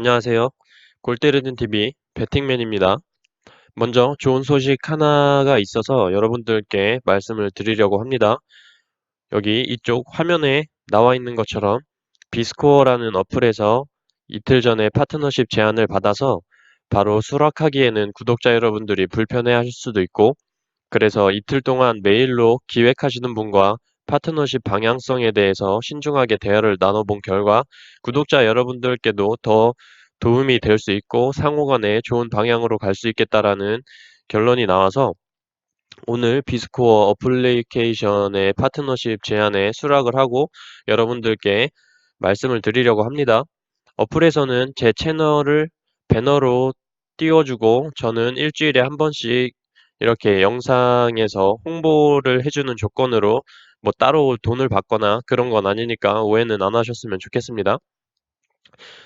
안녕하세요. 골때리는 TV 배팅맨입니다. 먼저 좋은 소식 하나가 있어서 여러분들께 말씀을 드리려고 합니다. 여기 이쪽 화면에 나와 있는 것처럼 비스코어라는 어플에서 이틀 전에 파트너십 제안을 받아서 바로 수락하기에는 구독자 여러분들이 불편해하실 수도 있고, 그래서 이틀 동안 메일로 기획하시는 분과 파트너십 방향성에 대해서 신중하게 대화를 나눠본 결과 구독자 여러분들께도 더 도움이 될 수 있고 상호 간에 좋은 방향으로 갈 수 있겠다라는 결론이 나와서 오늘 비스코어 어플리케이션의 파트너십 제안에 수락을 하고 여러분들께 말씀을 드리려고 합니다. 어플에서는 제 채널을 배너로 띄워주고 저는 일주일에 한 번씩 이렇게 영상에서 홍보를 해주는 조건으로 뭐 따로 돈을 받거나 그런 건 아니니까 오해는 안 하셨으면 좋겠습니다.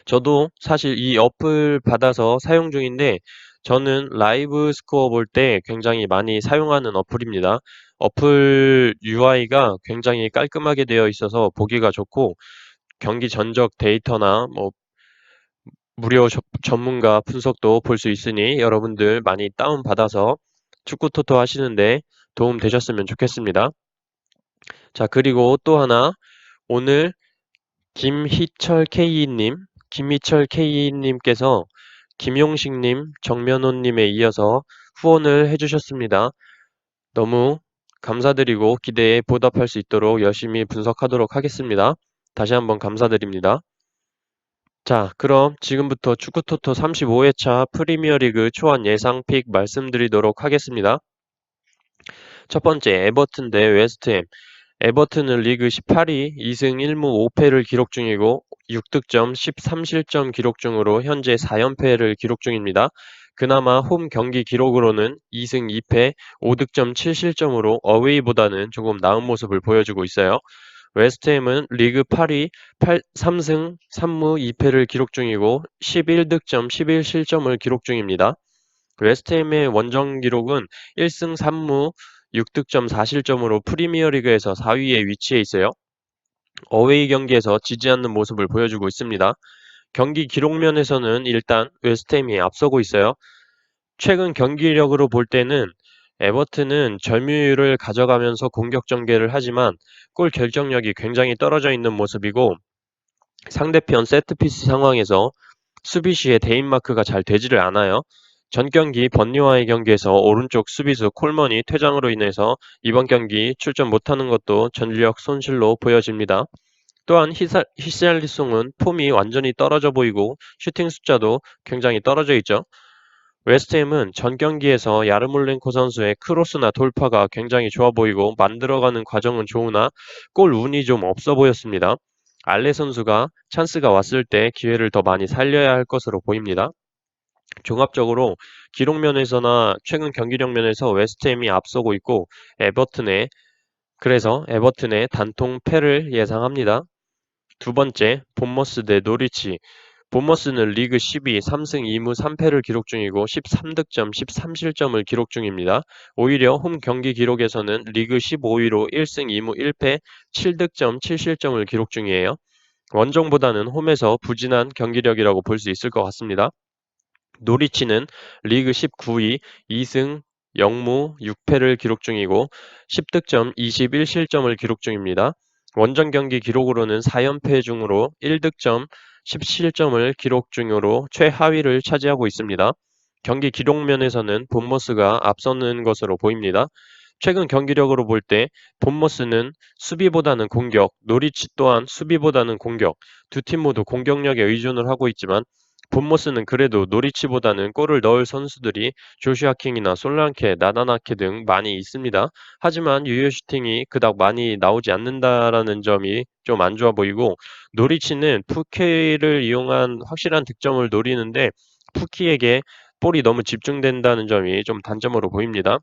저도 사실 이 어플 받아서 사용 중인데 저는 라이브 스코어 볼 때 굉장히 많이 사용하는 어플입니다. 어플 UI가 굉장히 깔끔하게 되어 있어서 보기가 좋고 경기 전적 데이터나 뭐 무료 전문가 분석도 볼 수 있으니 여러분들 많이 다운받아서 축구 토토 하시는데 도움 되셨으면 좋겠습니다. 자, 그리고 또 하나 오늘 김희철 K님께서 김용식님, 정면호님에 이어서 후원을 해주셨습니다. 너무 감사드리고 기대에 보답할 수 있도록 열심히 분석하도록 하겠습니다. 다시 한번 감사드립니다. 자, 그럼 지금부터 축구토토 35회차 프리미어리그 초안 예상 픽 말씀드리도록 하겠습니다. 첫 번째, 에버튼 대 웨스트햄. 에버튼은 리그 18위, 2승 1무 5패를 기록 중이고 6득점, 13실점 기록 중으로 현재 4연패를 기록 중입니다. 그나마 홈 경기 기록으로는 2승 2패, 5득점 7실점으로 어웨이보다는 조금 나은 모습을 보여주고 있어요. 웨스트햄은 리그 8위 3승 3무 2패를 기록 중이고 11득점 11실점을 기록 중입니다. 웨스트햄의 원정 기록은 1승 3무 6득점 4실점으로 프리미어리그에서 4위에 위치해 있어요. 어웨이 경기에서 지지 않는 모습을 보여주고 있습니다. 경기 기록면에서는 일단 웨스트햄이 앞서고 있어요. 최근 경기력으로 볼 때는 에버튼은 점유율을 가져가면서 공격 전개를 하지만 골 결정력이 굉장히 떨어져 있는 모습이고 상대편 세트피스 상황에서 수비 시에 대인마크가 잘 되지를 않아요. 전 경기 번니와의 경기에서 오른쪽 수비수 콜먼이 퇴장으로 인해서 이번 경기 출전 못하는 것도 전력 손실로 보여집니다. 또한 히샬리송은 폼이 완전히 떨어져 보이고 슈팅 숫자도 굉장히 떨어져 있죠. 웨스트햄은 전 경기에서 야르몰렌코 선수의 크로스나 돌파가 굉장히 좋아 보이고 만들어가는 과정은 좋으나 골 운이 좀 없어 보였습니다. 알레 선수가 찬스가 왔을 때 기회를 더 많이 살려야 할 것으로 보입니다. 종합적으로 기록면에서나 최근 경기력 면에서 웨스트햄이 앞서고 있고 그래서 에버튼의 단통 패를 예상합니다. 두 번째, 본머스 대 노리치. 본머스는 리그 12, 3승 2무 3패를 기록 중이고 13득점, 13실점을 기록 중입니다. 오히려 홈 경기 기록에서는 리그 15위로 1승 2무 1패, 7득점, 7실점을 기록 중이에요. 원정보다는 홈에서 부진한 경기력이라고 볼 수 있을 것 같습니다. 노리치는 리그 19위, 2승 0무 6패를 기록 중이고 10득점, 21실점을 기록 중입니다. 원정 경기 기록으로는 4연패 중으로 1득점, 17점을 기록 중으로 최하위를 차지하고 있습니다. 경기 기록면에서는 본머스가 앞서는 것으로 보입니다. 최근 경기력으로 볼 때 본머스는 수비보다는 공격, 노리치 또한 수비보다는 공격, 두 팀 모두 공격력에 의존을 하고 있지만 본머스는 그래도 노리치보다는 골을 넣을 선수들이 조슈아 킹이나 솔랑케, 나다나케 등 많이 있습니다. 하지만 유효 슈팅이 그닥 많이 나오지 않는다라는 점이 좀 안 좋아 보이고 노리치는 푸케를 이용한 확실한 득점을 노리는데 푸키에게 볼이 너무 집중된다는 점이 좀 단점으로 보입니다.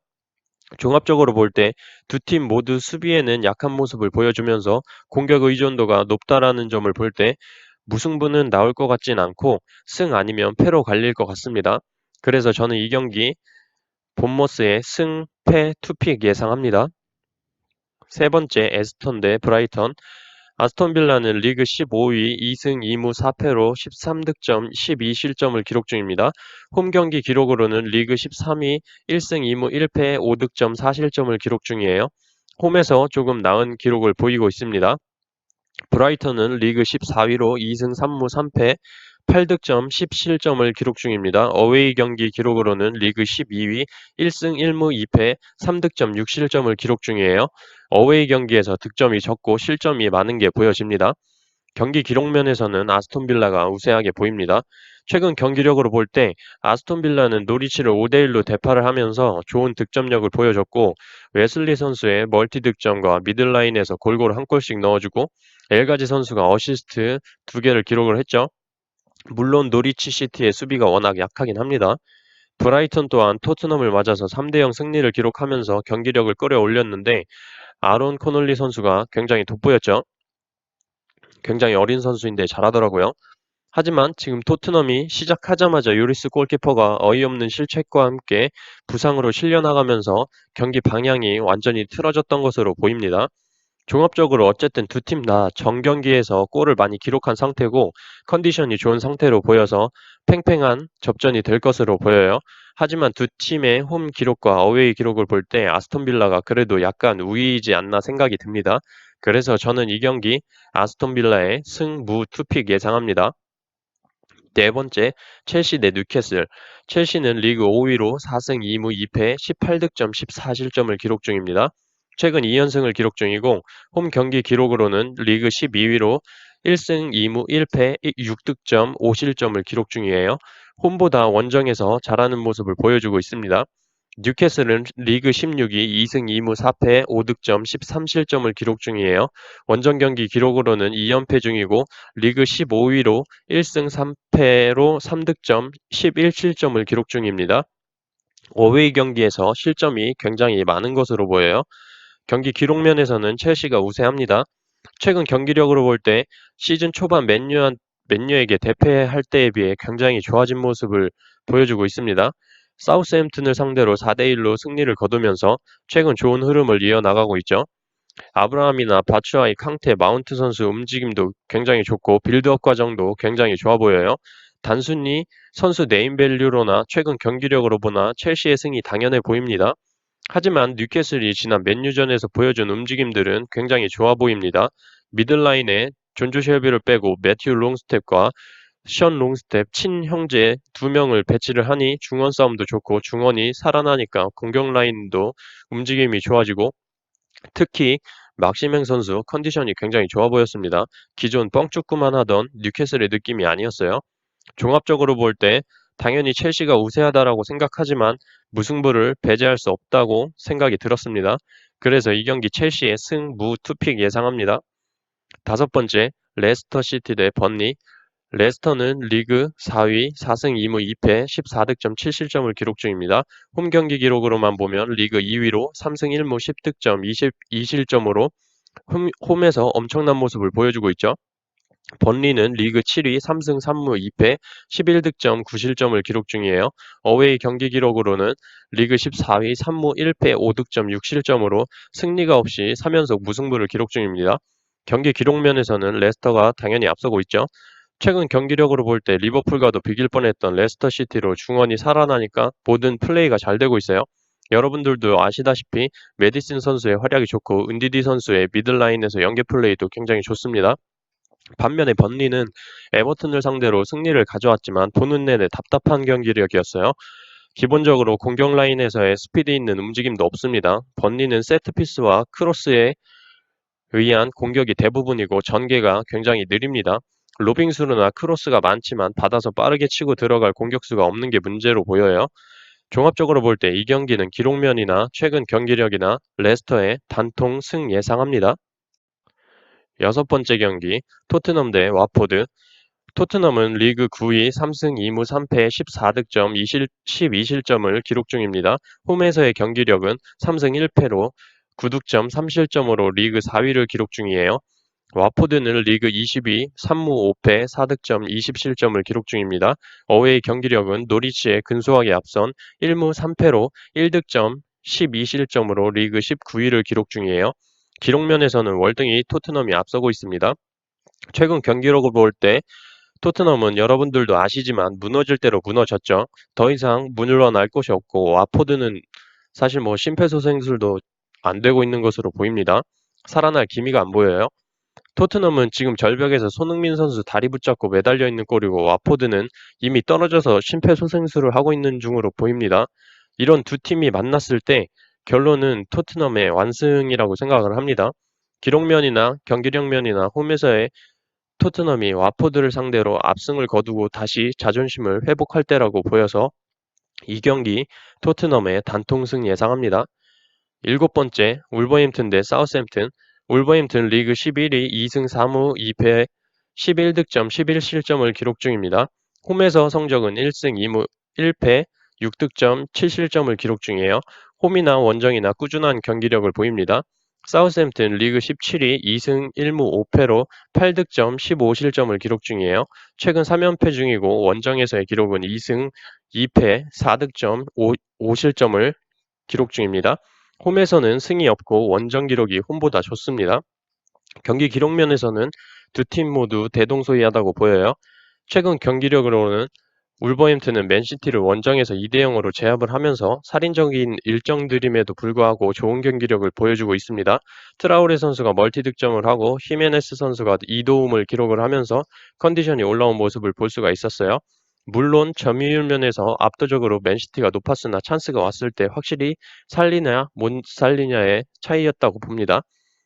종합적으로 볼 때 두 팀 모두 수비에는 약한 모습을 보여주면서 공격 의존도가 높다라는 점을 볼 때 무승부는 나올 것 같진 않고 승 아니면 패로 갈릴 것 같습니다. 그래서 저는 이 경기 본머스의 승, 패, 투픽 예상합니다. 세 번째 에스턴 대 브라이턴. 아스톤 빌라는 리그 15위 2승 2무 4패로 13득점 12실점을 기록 중입니다. 홈 경기 기록으로는 리그 13위 1승 2무 1패 5득점 4실점을 기록 중이에요. 홈에서 조금 나은 기록을 보이고 있습니다. 브라이턴은 리그 14위로 2승 3무 3패 8득점 10실점을 기록 중입니다. 어웨이 경기 기록으로는 리그 12위 1승 1무 2패 3득점 6실점을 기록 중이에요. 어웨이 경기에서 득점이 적고 실점이 많은 게 보여집니다. 경기 기록면에서는 아스톤 빌라가 우세하게 보입니다. 최근 경기력으로 볼 때 아스톤 빌라는 노리치를 5대1로 대파를 하면서 좋은 득점력을 보여줬고 웨슬리 선수의 멀티 득점과 미들라인에서 골고루 한 골씩 넣어주고 엘가지 선수가 어시스트 2개를 기록을 했죠. 물론 노리치 시티의 수비가 워낙 약하긴 합니다. 브라이턴 또한 토트넘을 맞아서 3대0 승리를 기록하면서 경기력을 끌어올렸는데 아론 코놀리 선수가 굉장히 돋보였죠. 굉장히 어린 선수인데 잘하더라고요. 하지만 지금 토트넘이 시작하자마자 요리스 골키퍼가 어이없는 실책과 함께 부상으로 실려나가면서 경기 방향이 완전히 틀어졌던 것으로 보입니다. 종합적으로 어쨌든 두 팀 다 정경기에서 골을 많이 기록한 상태고 컨디션이 좋은 상태로 보여서 팽팽한 접전이 될 것으로 보여요. 하지만 두 팀의 홈 기록과 어웨이 기록을 볼 때 아스톤 빌라가 그래도 약간 우위이지 않나 생각이 듭니다. 그래서 저는 이 경기 아스톤 빌라의 승무 투픽 예상합니다. 네 번째, 첼시 대 뉴캐슬. 첼시는 리그 5위로 4승 2무 2패 18득점 14실점을 기록 중입니다. 최근 2연승을 기록 중이고 홈 경기 기록으로는 리그 12위로 1승 2무 1패 6득점 5실점을 기록 중이에요. 홈보다 원정에서 잘하는 모습을 보여주고 있습니다. 뉴캐슬은 리그 16위 2승 2무 4패 5득점 13실점을 기록 중이에요. 원정 경기 기록으로는 2연패 중이고 리그 15위로 1승 3패로 3득점 11실점을 기록 중입니다. 어웨이 경기에서 실점이 굉장히 많은 것으로 보여요. 경기 기록면에서는 첼시가 우세합니다. 최근 경기력으로 볼 때 시즌 초반 맨유에게 대패할 때에 비해 굉장히 좋아진 모습을 보여주고 있습니다. 사우스햄튼을 상대로 4대1로 승리를 거두면서 최근 좋은 흐름을 이어나가고 있죠. 아브라함이나 바츠아이, 캉테, 마운트 선수 움직임도 굉장히 좋고 빌드업 과정도 굉장히 좋아 보여요. 단순히 선수 네임밸류로나 최근 경기력으로 보나 첼시의 승이 당연해 보입니다. 하지만 뉴캐슬이 지난 맨유전에서 보여준 움직임들은 굉장히 좋아 보입니다. 미들라인에 존조 쉘비를 빼고 매튜 롱스텝과 션 롱스텝 친형제 2명을 배치를 하니 중원 싸움도 좋고 중원이 살아나니까 공격 라인도 움직임이 좋아지고 특히 막시맹 선수 컨디션이 굉장히 좋아 보였습니다. 기존 뻥축구만 하던 뉴캐슬의 느낌이 아니었어요. 종합적으로 볼 때 당연히 첼시가 우세하다라고 생각하지만 무승부를 배제할 수 없다고 생각이 들었습니다. 그래서 이 경기 첼시의 승무 투픽 예상합니다. 다섯 번째, 레스터 시티 대 번리. 레스터는 리그 4위 4승 2무 2패 14득점 7실점을 기록 중입니다. 홈 경기 기록으로만 보면 리그 2위로 3승 1무 10득점 22실점으로 홈에서 엄청난 모습을 보여주고 있죠. 번리는 리그 7위 3승 3무 2패 11득점 9실점을 기록 중이에요. 어웨이 경기 기록으로는 리그 14위 3무 1패 5득점 6실점으로 승리가 없이 3연속 무승부를 기록 중입니다. 경기 기록면에서는 레스터가 당연히 앞서고 있죠. 최근 경기력으로 볼 때 리버풀과도 비길 뻔했던 레스터 시티로 중원이 살아나니까 모든 플레이가 잘 되고 있어요. 여러분들도 아시다시피 메디슨 선수의 활약이 좋고 은디디 선수의 미들라인에서 연계 플레이도 굉장히 좋습니다. 반면에 번리는 에버튼을 상대로 승리를 가져왔지만 보는 내내 답답한 경기력이었어요. 기본적으로 공격 라인에서의 스피드 있는 움직임도 없습니다. 번리는 세트피스와 크로스에 의한 공격이 대부분이고 전개가 굉장히 느립니다. 로빙스루나 크로스가 많지만 받아서 빠르게 치고 들어갈 공격수가 없는 게 문제로 보여요. 종합적으로 볼 때 이 경기는 기록면이나 최근 경기력이나 레스터의 단통 승 예상합니다. 여섯 번째 경기, 토트넘 대 와포드. 토트넘은 리그 9위 3승 2무 3패 14득점 12실점을 기록 중입니다. 홈에서의 경기력은 3승 1패로 9득점 3실점으로 리그 4위를 기록 중이에요. 와포드는 리그 20위 3무 5패 4득점 20실점을 기록 중입니다. 어웨이 경기력은 노리치에 근소하게 앞선 1무 3패로 1득점 12실점으로 리그 19위를 기록 중이에요. 기록면에서는 월등히 토트넘이 앞서고 있습니다. 최근 경기력을 볼 때 토트넘은 여러분들도 아시지만 무너질 대로 무너졌죠. 더 이상 물러날 곳이 없고 와포드는 사실 심폐소생술도 안 되고 있는 것으로 보입니다. 살아날 기미가 안 보여요. 토트넘은 지금 절벽에서 손흥민 선수 다리 붙잡고 매달려 있는 꼴이고 와포드는 이미 떨어져서 심폐소생술을 하고 있는 중으로 보입니다. 이런 두 팀이 만났을 때 결론은 토트넘의 완승이라고 생각을 합니다. 기록면이나 경기력면이나 홈에서의 토트넘이 와포드를 상대로 압승을 거두고 다시 자존심을 회복할 때라고 보여서 이 경기 토트넘의 단통승 예상합니다. 일곱 번째, 울버햄튼 대 사우스햄튼. 울버햄튼 리그 11위 2승 3무 2패 11득점 11실점을 기록 중입니다. 홈에서 성적은 1승 2무 1패 6득점 7실점을 기록 중이에요. 홈이나 원정이나 꾸준한 경기력을 보입니다. 사우스햄튼 리그 17위 2승 1무 5패로 8득점 15실점을 기록 중이에요. 최근 3연패 중이고 원정에서의 기록은 2승 2패 4득점 5실점을 기록 중입니다. 홈에서는 승이 없고 원정 기록이 홈보다 좋습니다. 경기 기록면에서는 두 팀 모두 대동소이하다고 보여요. 최근 경기력으로는 울버햄튼은 맨시티를 원정에서 2대0으로 제압을 하면서 살인적인 일정들임에도 불구하고 좋은 경기력을 보여주고 있습니다. 트라우레 선수가 멀티득점을 하고 히메네스 선수가 2도움을 기록을 하면서 컨디션이 올라온 모습을 볼 수가 있었어요. 물론 점유율 면에서 압도적으로 맨시티가 높았으나 찬스가 왔을 때 확실히 살리냐 못 살리냐의 차이였다고 봅니다.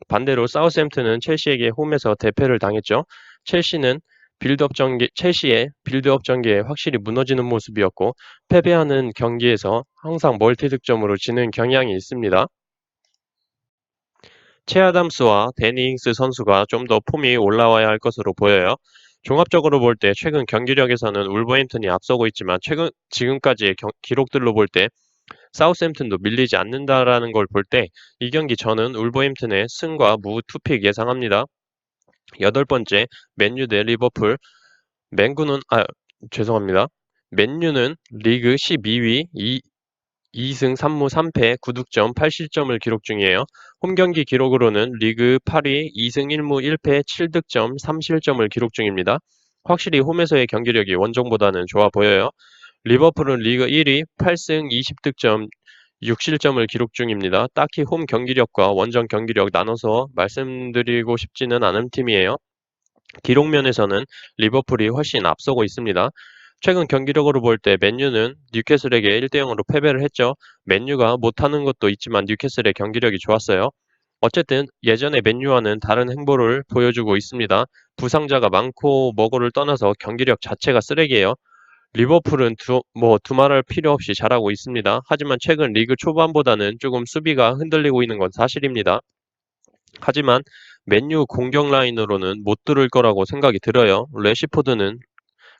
반대로 사우스햄튼은 첼시에게 홈에서 대패를 당했죠. 첼시의 빌드업 전개에 확실히 무너지는 모습이었고 패배하는 경기에서 항상 멀티득점으로 지는 경향이 있습니다. 채 아담스와 데니 잉스 선수가 좀 더 폼이 올라와야 할 것으로 보여요. 종합적으로 볼 때 최근 경기력에서는 울버햄튼이 앞서고 있지만 지금까지의 기록들로 볼 때 사우스햄튼도 밀리지 않는다라는 걸 볼 때 이 경기 저는 울버햄튼의 승과 무 투픽 예상합니다. 여덟 번째, 맨유 대 리버풀. 맨구는 죄송합니다. 맨유는 리그 12위 2승 3무 3패 9득점 8실점을 기록 중이에요. 홈 경기 기록으로는 리그 8위 2승 1무 1패 7득점 3실점을 기록 중입니다. 확실히 홈에서의 경기력이 원정보다는 좋아 보여요. 리버풀은 리그 1위 8승 20득점 6실점을 기록 중입니다. 딱히 홈 경기력과 원정 경기력 나눠서 말씀드리고 싶지는 않은 팀이에요. 기록면에서는 리버풀이 훨씬 앞서고 있습니다. 최근 경기력으로 볼 때 맨유는 뉴캐슬에게 1대0으로 패배를 했죠. 맨유가 못하는 것도 있지만 뉴캐슬의 경기력이 좋았어요. 어쨌든 예전의 맨유와는 다른 행보를 보여주고 있습니다. 부상자가 많고 뭐고를 떠나서 경기력 자체가 쓰레기예요. 리버풀은 두말할 필요 없이 잘하고 있습니다. 하지만 최근 리그 초반보다는 조금 수비가 흔들리고 있는 건 사실입니다. 하지만 맨유 공격 라인으로는 못 뚫을 거라고 생각이 들어요. 래시포드는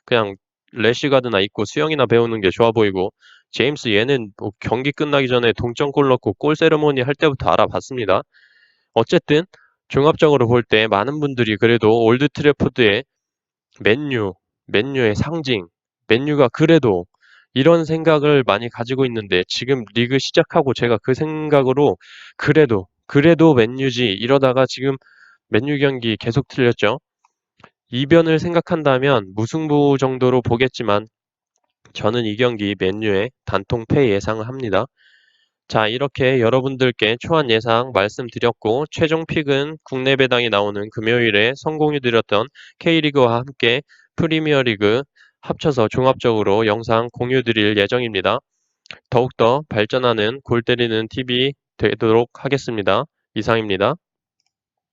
그냥 래시가드나 입고 수영이나 배우는 게 좋아 보이고 제임스 얘는 경기 끝나기 전에 동점골 넣고 골 세레모니 할 때부터 알아봤습니다. 어쨌든 종합적으로 볼 때 많은 분들이 그래도 올드 트래포드의 맨유, 맨유의 상징, 맨유가 그래도 이런 생각을 많이 가지고 있는데 지금 리그 시작하고 제가 그 생각으로 그래도 맨유지 이러다가 지금 맨유 경기 계속 틀렸죠. 이변을 생각한다면 무승부 정도로 보겠지만 저는 이 경기 맨유의 단통패 예상을 합니다. 자, 이렇게 여러분들께 초안 예상 말씀드렸고 최종 픽은 국내 배당이 나오는 금요일에 성공해드렸던 K리그와 함께 프리미어리그 합쳐서 종합적으로 영상 공유드릴 예정입니다. 더욱더 발전하는 골 때리는 TV 되도록 하겠습니다. 이상입니다.